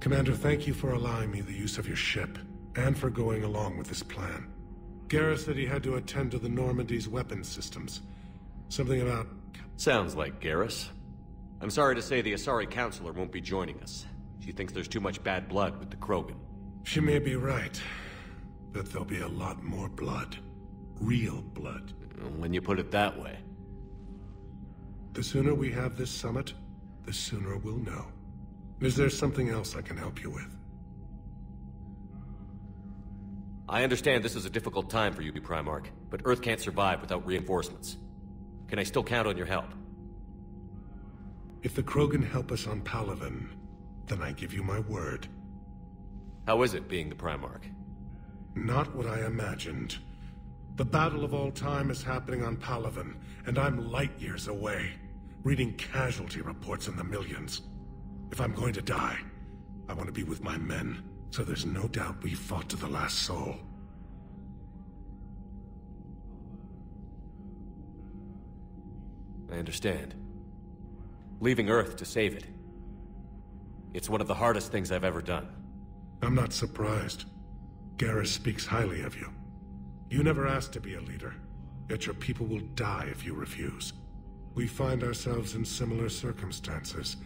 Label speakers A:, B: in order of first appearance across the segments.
A: Commander, thank you for allowing me the use of your ship, and for going along with this plan. Garrus said he had to attend to the Normandy's weapons systems. Something about...
B: Sounds like Garrus. I'm sorry to say the Asari Counselor won't be joining us. She thinks there's too much bad blood with the Krogan.
A: She may be right, but there'll be a lot more blood. Real blood.
B: When you put it that way.
A: The sooner we have this summit, the sooner we'll know. Is there something else I can help you with?
B: I understand this is a difficult time for you, Primarch, but Earth can't survive without reinforcements. Can I still count on your help?
A: If the Krogan help us on Palaven, then I give you my word.
B: How is it being the Primarch?
A: Not what I imagined. The battle of all time is happening on Palaven, and I'm light years away, reading casualty reports in the millions. If I'm going to die, I want to be with my men, so there's no doubt we fought to the last soul.
B: I understand. Leaving Earth to save it. It's one of the hardest things I've ever done.
A: I'm not surprised. Garrus speaks highly of you. You never asked to be a leader, yet your people will die if you refuse. We find ourselves in similar circumstances.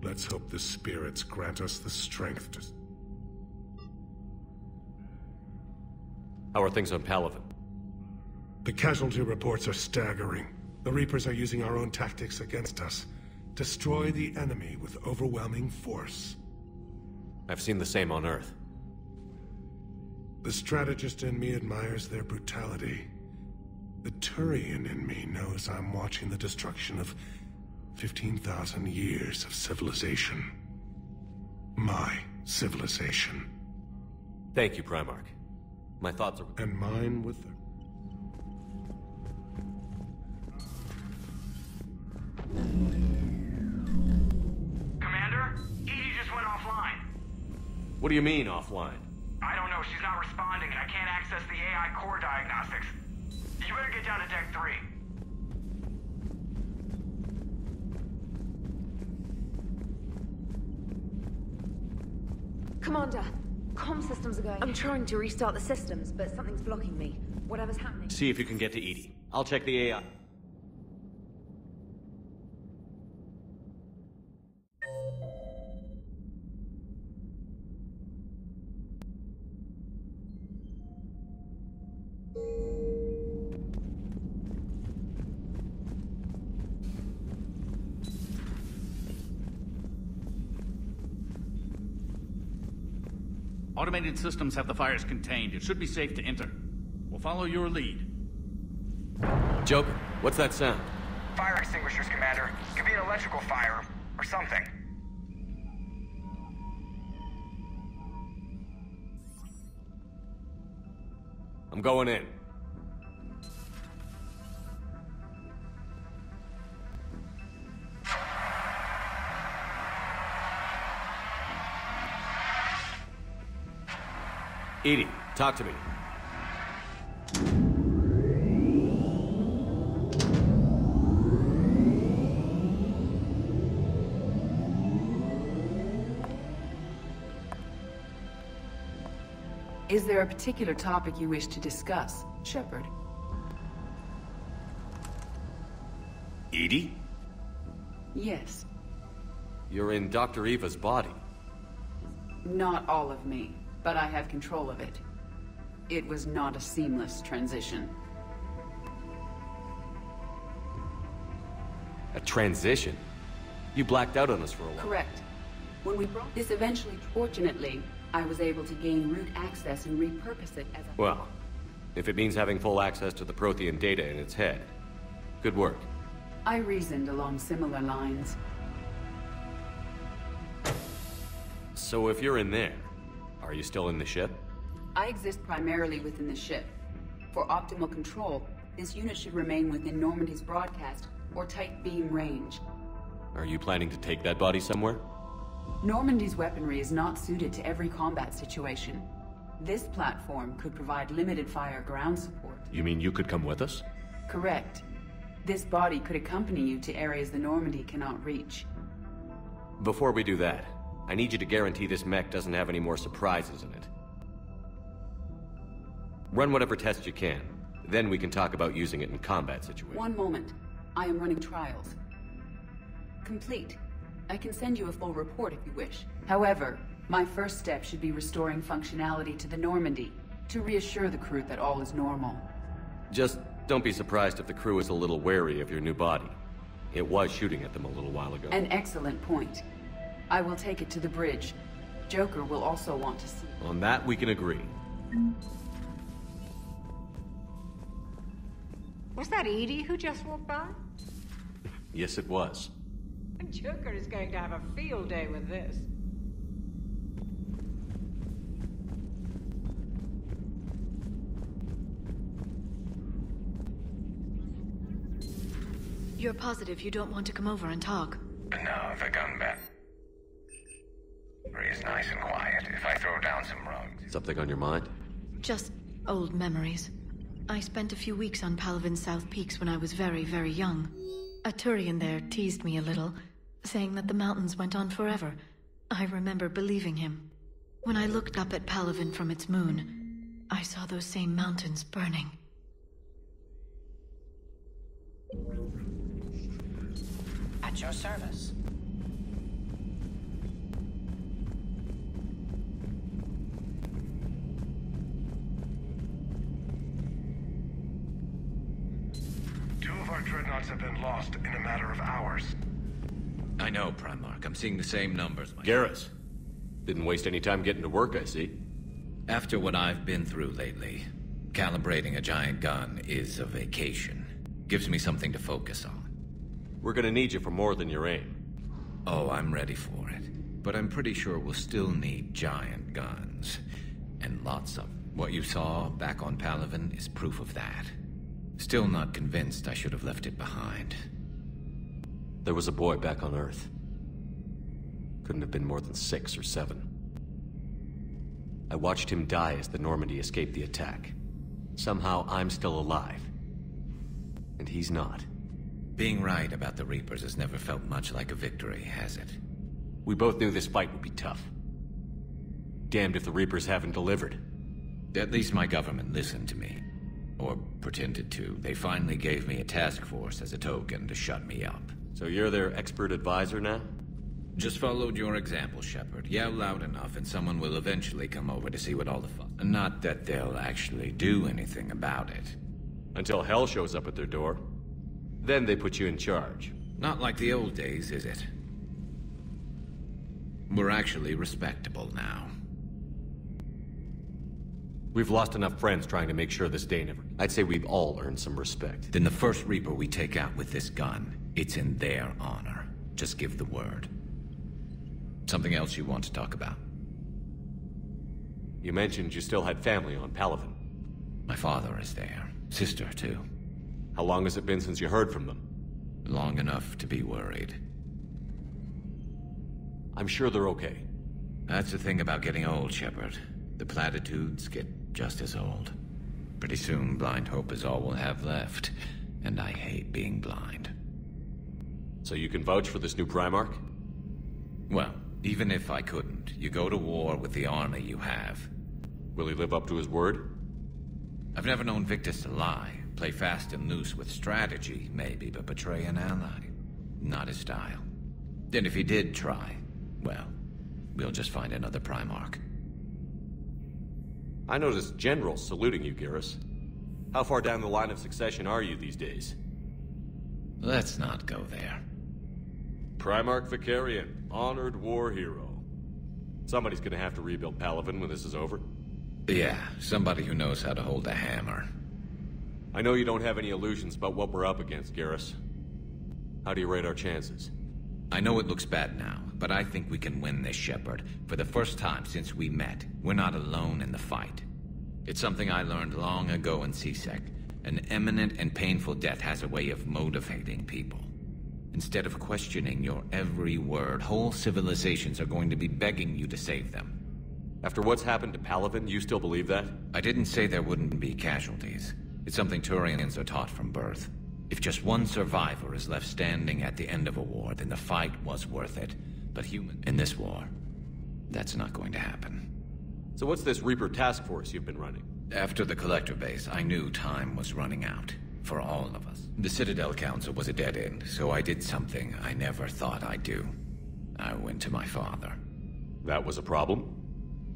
A: Let's hope the spirits grant us the strength to...
B: How are things on Palaven?
A: The casualty reports are staggering. The Reapers are using our own tactics against us. Destroy the enemy with overwhelming force.
B: I've seen the same on Earth.
A: The strategist in me admires their brutality. The Turian in me knows I'm watching the destruction of 15,000 years of civilization. My civilization.
B: Thank you, Primarch. My thoughts are...
A: And mine with them.
C: Commander? Edie just went offline.
B: What do you mean, offline?
C: I don't know, she's not responding and I can't access the AI core diagnostics. You better get down to Deck 3.
D: Commander, comm systems are going. I'm trying to restart the systems, but something's blocking me. Whatever's happening.
B: See if you can get to Edie. I'll check the AI.
E: Automated systems have the fires contained. It should be safe to enter. We'll follow your lead.
B: Joker, what's that sound?
C: Fire extinguishers, Commander. Could be an electrical fire, or something.
B: I'm going in. Edie, talk to me.
F: Is there a particular topic you wish to discuss, Shepard?
B: Edie?
F: Yes.
B: You're in Dr. Eva's body.
F: Not all of me, but I have control of it. It was not a seamless transition.
B: A transition? You blacked out on us for a while.
F: Correct. When we brought this eventually, fortunately, I was able to gain root access and repurpose it as a...
B: Well, if it means having full access to the Prothean data in its head, good work.
F: I reasoned along similar lines.
B: So if you're in there, are you still in the ship?
F: I exist primarily within the ship. For optimal control, this unit should remain within Normandy's broadcast or tight beam range.
B: Are you planning to take that body somewhere?
F: Normandy's weaponry is not suited to every combat situation. This platform could provide limited fire ground support.
B: You mean you could come with us?
F: Correct. This body could accompany you to areas the Normandy cannot reach.
B: Before we do that, I need you to guarantee this mech doesn't have any more surprises in it. Run whatever tests you can. Then we can talk about using it in combat situations.
F: One moment. I am running trials. Complete. I can send you a full report if you wish. However, my first step should be restoring functionality to the Normady, to reassure the crew that all is normal.
B: Just don't be surprised if the crew is a little wary of your new body. It was shooting at them a little while ago.
F: An excellent point. I will take it to the bridge. Joker will also want to see.
B: On that, we can agree.
G: Was that Edie who just walked by?
B: Yes, it was.
G: Joker is going to have a field day with this.
D: You're positive you don't want to come over and talk?
H: No, the gun bet. It's nice and quiet if I throw down some rugs.
B: Something on your mind?
D: Just old memories. I spent a few weeks on Palavin's South Peaks when I was very, very young. A Turian there teased me a little, saying that the mountains went on forever. I remember believing him. When I looked up at Palavin from its moon, I saw those same mountains burning.
G: At your service.
A: Two of our dreadnoughts have been lost in a matter of hours.
I: I know, Primarch. I'm seeing the same numbers.
B: Garrus. Didn't waste any time getting to work, I see.
I: After what I've been through lately, calibrating a giant gun is a vacation. Gives me something to focus on.
B: We're gonna need you for more than your aim.
I: Oh, I'm ready for it. But I'm pretty sure we'll still need giant guns. And lots of them. What you saw back on Palavin is proof of that. Still not convinced I should have left it behind.
B: There was a boy back on Earth. Couldn't have been more than 6 or 7. I watched him die as the Normady escaped the attack. Somehow I'm still alive. And he's not.
I: Being right about the Reapers has never felt much like a victory, has it?
B: We both knew this fight would be tough. Damned if the Reapers haven't delivered.
I: At least my government listened to me. Or pretended to. They finally gave me a task force as a token to shut me up.
B: So you're their expert advisor now?
I: Just followed your example, Shepard. Yell loud enough and someone will eventually come over to see what all the fuss. Not that they'll actually do anything about it.
B: Until hell shows up at their door. Then they put you in charge.
I: Not like the old days, is it? We're actually respectable now.
B: We've lost enough friends trying to make sure this day never... I'd say we've all earned some respect.
I: Then the first Reaper we take out with this gun, it's in their honor. Just give the word. Something else you want to talk about?
B: You mentioned you still had family on Palavin.
I: My father is there. Sister, too.
B: How long has it been since you heard from them?
I: Long enough to be worried.
B: I'm sure they're okay.
I: That's the thing about getting old, Shepard. The platitudes get just as old. Pretty soon, blind hope is all we'll have left. And I hate being blind.
B: So you can vouch for this new Primarch?
I: Well, even if I couldn't, you go to war with the army you have.
B: Will he live up to his word?
I: I've never known Victus to lie. Play fast and loose with strategy, maybe, but betray an ally. Not his style. Then if he did try, well, we'll just find another Primarch.
B: I noticed generals saluting you, Garrus. How far down the line of succession are you these days?
I: Let's not go there.
B: Primarch Vicarian, honored war hero. Somebody's gonna have to rebuild Palavin when this is over.
I: Yeah, somebody who knows how to hold a hammer.
B: I know you don't have any illusions about what we're up against, Garrus. How do you rate our chances?
I: I know it looks bad now, but I think we can win this, Shepard. For the first time since we met, we're not alone in the fight. It's something I learned long ago in C-Sec. An imminent and painful death has a way of motivating people. Instead of questioning your every word, whole civilizations are going to be begging you to save them.
B: After what's happened to Palavin, you still believe that?
I: I didn't say there wouldn't be casualties. It's something Turians are taught from birth. If just one survivor is left standing at the end of a war, then the fight was worth it. But in this war, That's not going to happen.
B: So what's this Reaper task force you've been running?
I: After the Collector base, I knew time was running out. For all of us. The Citadel Council was a dead end, so I did something I never thought I'd do. I went to my father.
B: That was a problem?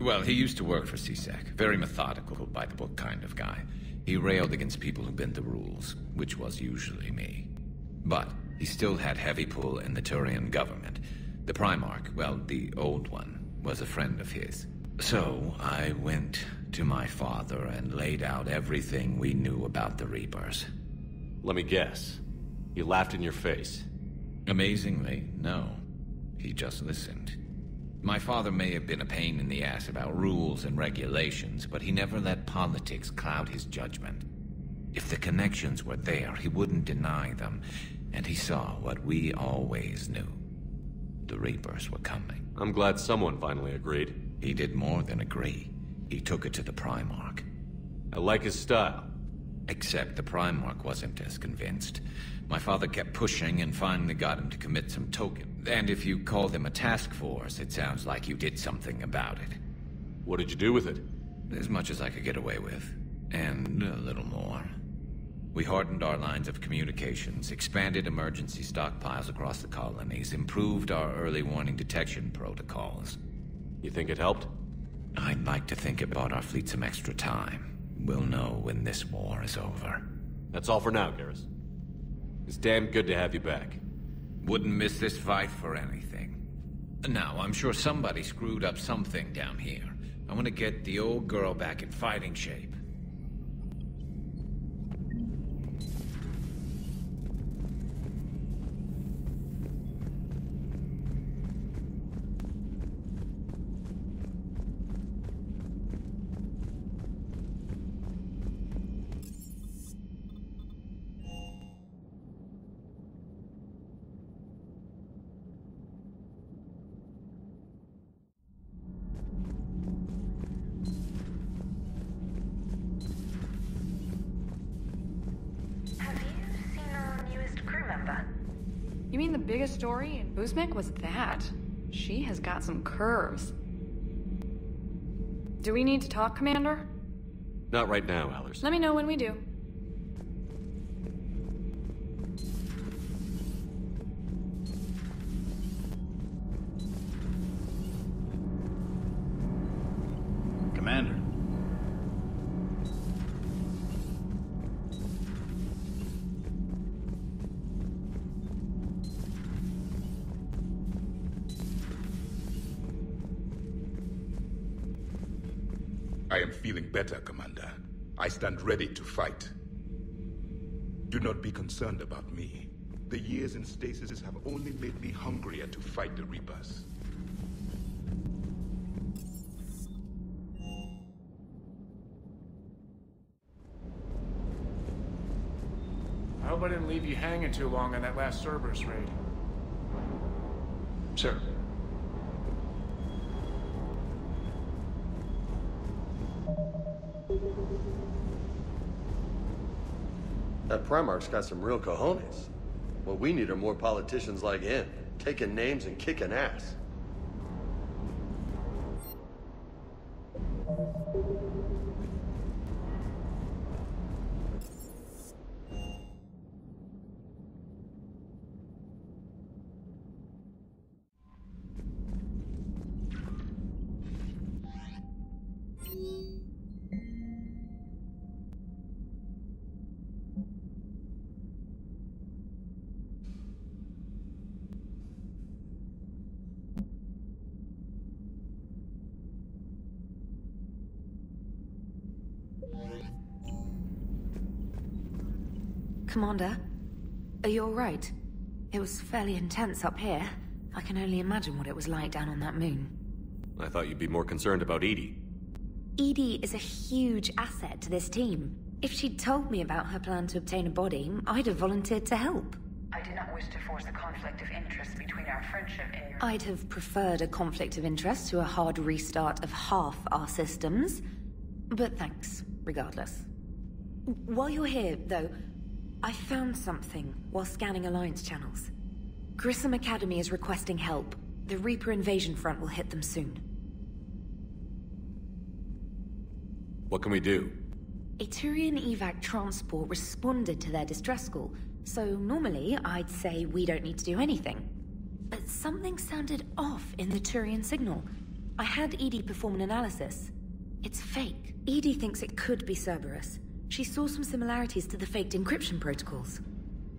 I: Well, he used to work for CSEC. Very methodical, by-the-book kind of guy. He railed against people who bent the rules, which was usually me. But he still had heavy pull in the Turian government. The Primarch, well, the old one, was a friend of his. So I went to my father and laid out everything we knew about the Reapers.
B: Let me guess. He laughed in your face.
I: Amazingly, no. He just listened. My father may have been a pain in the ass about rules and regulations, but he never let politics cloud his judgment. If the connections were there, he wouldn't deny them, and he saw what we always knew. The Reapers were coming.
B: I'm glad someone finally agreed.
I: He did more than agree. He took it to the Primarch.
B: I like his style.
I: Except the Primarch wasn't as convinced. My father kept pushing and finally got him to commit some token. And if you call them a task force, it sounds like you did something about it.
B: What did you do with it?
I: As much as I could get away with. And a little more. We hardened our lines of communications, expanded emergency stockpiles across the colonies, improved our early warning detection protocols.
B: You think it helped?
I: I'd like to think it bought our fleet some extra time. We'll know when this war is over.
B: That's all for now, Garrus. It's damn good to have you back.
I: Wouldn't miss this fight for anything. Now, I'm sure somebody screwed up something down here. I want to get the old girl back in fighting shape.
J: You mean the biggest story in Buzmek was that? She has got some curves. Do we need to talk, Commander?
B: Not right now, Allers.
J: Let me know when we do.
E: Commander.
K: I am feeling better, Commander. I stand ready to fight. Do not be concerned about me. The years in stasis have only made me hungrier to fight the Reapers.
L: I hope I didn't leave you hanging too long on that last Cerberus raid.
K: Sir.
M: That Primarch's got some real cojones. What we need are more politicians like him, taking names and kicking ass.
N: Commander, are you alright? It was fairly intense up here. I can only imagine what it was like down on that moon.
B: I thought you'd be more concerned about Edie.
N: Edie is a huge asset to this team. If she'd told me about her plan to obtain a body, I'd have volunteered to help.
F: I do not wish to force a conflict of interest between our friendship and your...
N: I'd have preferred a conflict of interest to a hard restart of half our systems. But thanks, regardless. While you're here, though, I found something while scanning Alliance channels. Grissom Academy is requesting help. The Reaper invasion front will hit them soon.
B: What can we do?
N: A Turian evac transport responded to their distress call, so normally I'd say we don't need to do anything. But something sounded off in the Turian signal. I had Edie perform an analysis. It's fake. Edie thinks it could be Cerberus. She saw some similarities to the faked encryption protocols.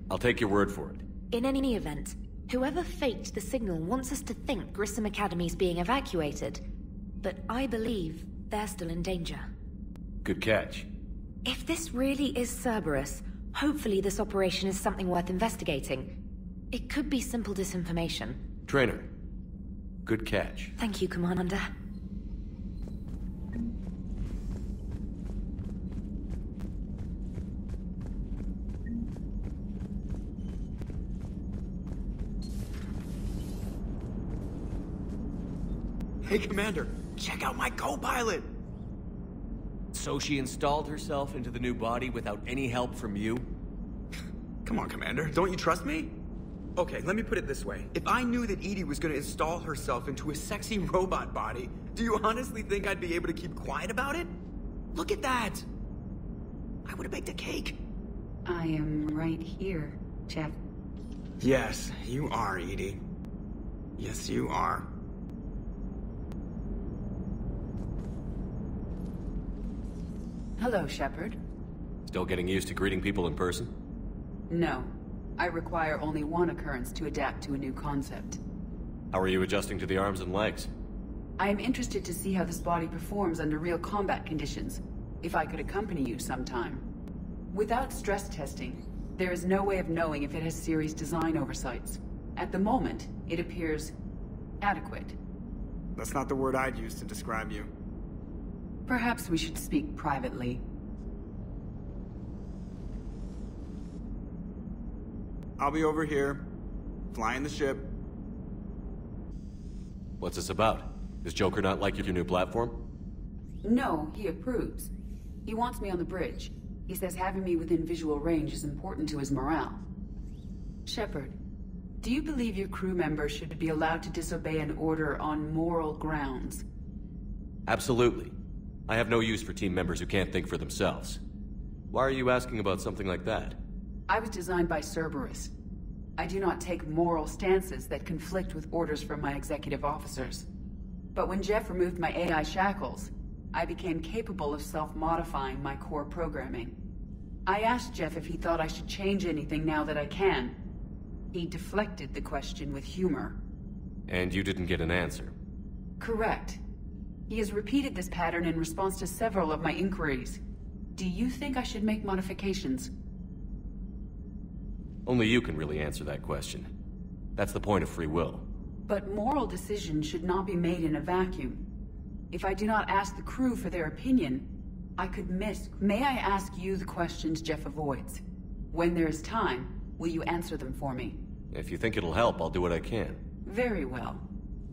B: I'll take your word for it.
N: In any event, whoever faked the signal wants us to think Grissom Academy's being evacuated. But I believe they're still in danger.
B: Good catch.
N: If this really is Cerberus, hopefully this operation is something worth investigating. It could be simple disinformation.
B: Trainer, good catch.
N: Thank you, Commander.
O: Hey, Commander, check out my co-pilot!
B: So she installed herself into the new body without any help from you?
O: Come on, Commander, don't you trust me? Okay, let me put it this way. If I knew that Edie was gonna install herself into a sexy robot body, do you honestly think I'd be able to keep quiet about it? Look at that! I would've baked a cake.
F: I am right here, Jeff.
O: Yes, you are, Edie. Yes, you are.
F: Hello, Shepard.
B: Still getting used to greeting people in person?
F: No. I require only one occurrence to adapt to a new concept.
B: How are you adjusting to the arms and legs?
F: I am interested to see how this body performs under real combat conditions. If I could accompany you sometime. Without stress testing, there is no way of knowing if it has serious design oversights. At the moment, it appears adequate.
O: That's not the word I'd use to describe you.
F: Perhaps we should speak privately.
O: I'll be over here, flying the ship.
B: What's this about? Does Joker not like your new platform?
F: No, he approves. He wants me on the bridge. He says having me within visual range is important to his morale. Shepard, do you believe your crew members should be allowed to disobey an order on moral grounds?
B: Absolutely. I have no use for team members who can't think for themselves. Why are you asking about something like that?
F: I was designed by Cerberus. I do not take moral stances that conflict with orders from my executive officers. But when Jeff removed my AI shackles, I became capable of self-modifying my core programming. I asked Jeff if he thought I should change anything now that I can. He deflected the question with humor.
B: And you didn't get an answer?
F: Correct. He has repeated this pattern in response to several of my inquiries. Do you think I should make modifications?
B: Only you can really answer that question. That's the point of free will.
F: But moral decisions should not be made in a vacuum. If I do not ask the crew for their opinion, I could miss... May I ask you the questions Jeff avoids? When there is time, will you answer them for me?
B: If you think it'll help, I'll do what I can.
F: Very well.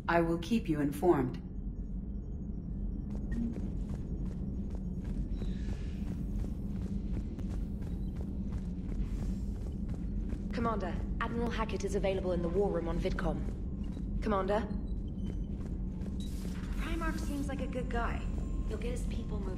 F: I will keep you informed.
N: Commander, Admiral Hackett is available in the war room on VidCom. Commander?
J: Primarch seems like a good guy. He'll get his people moving.